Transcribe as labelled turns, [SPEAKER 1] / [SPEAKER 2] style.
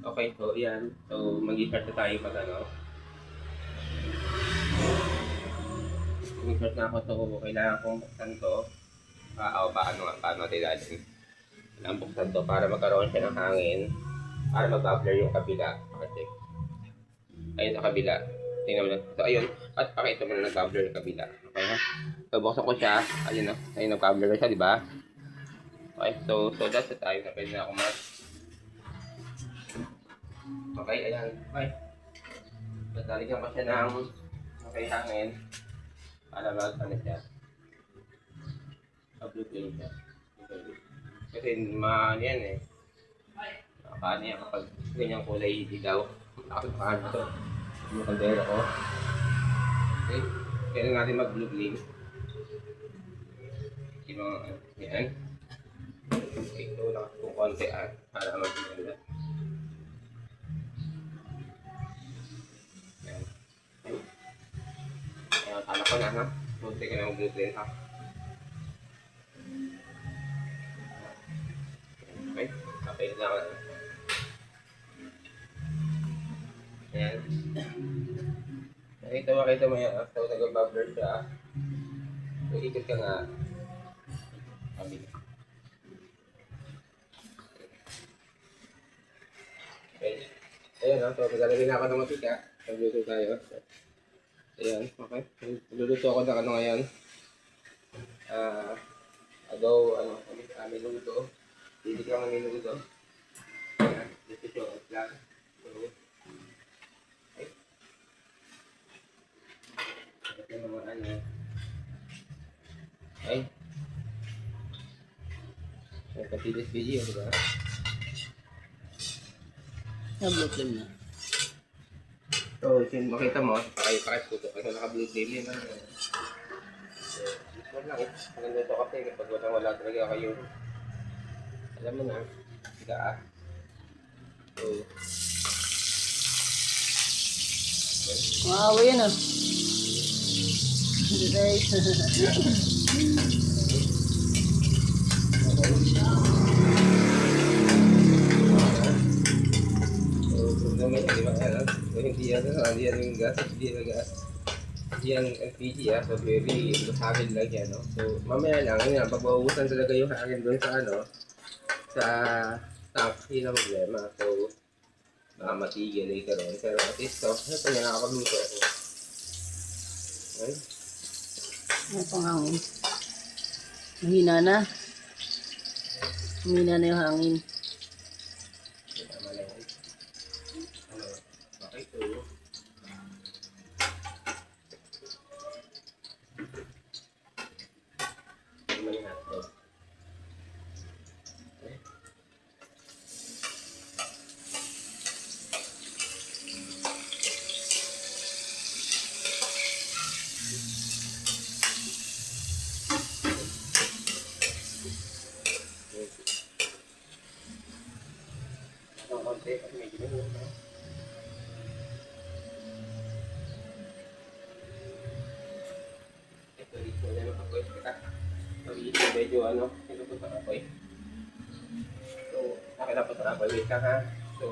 [SPEAKER 1] Okay, so yan. So, mag-start na tayo pag ano. Mag-start na ako. So, kailangan kong buksan to. Paano natin natin. Kailangan buksan to para magkaroon siya ng hangin. Para mag-bubbler yung kabila. Pakcheck. Ayun sa kabila. Tingnan mo lang. So, ayun. At pakita mo na nag-bubbler yung kabila. Okay ha? So, buksan ko siya. Ayun o. Ayun, nag-bubbler na siya, di ba? Okay, so that's the time na pwede na ako Okay, ayan. Okay. Tatalagyan ko siya ng hangin para ano siya. Ablutin siya. Kasi ano yan eh. Nakakaano yan kapag ganyang kulay dilaw. Nakakaano ito. Yung kaldera ko. Okay. Kailan natin mag-blue flame. Yan. Okay, so nakakitong konti para mag-blue. Anak ko na ha. Punti ka na mag-blue flame ha. Okay, kapay na ako. Ayan. Makita mo yan. After nag-bubbler siya. So, ikot ka nga. Sabi. Okay. Ayan ha. So, maglalagay na ako ng matika. Magluto tayo. Ayan. Okay. Luluto ako ng ano ngayon. Minuto. Hindi ka mga minuto. Ayan. Dito siya. Lang. So, okay. Ito naman ano. Okay. Kasi this video, di ba?
[SPEAKER 2] Blue flame na.
[SPEAKER 1] So, makita mo, pakisuto kasi naka-blue flame yun. So, ito lang. Maganda ito kasi kapag wala talaga kayo. Alam mo na. Higa So,
[SPEAKER 2] Wow, yan ah. Guys.
[SPEAKER 1] naman yan, di ba? So, hindi yan yung gas, hindi yan LPG so very hangin lang yan, no? So, mamaya lang, pag maubusan talaga yung hangin doon sa sa tank, hindi na problema. So, baka matigil later on. Pero at least, ito nga nakapagluto ako. Okay?
[SPEAKER 2] Ano pang hangin? Mahina na. Mahina na yung hangin.
[SPEAKER 1] Tama lang yan. Okay, so, naman yung hotdog. Okay. Ang konti kasi medyo naman, no? Ito na yung apoy. Medyo ito po sa apoy. So, nakilapot sa apoy. Wait ka ha. So,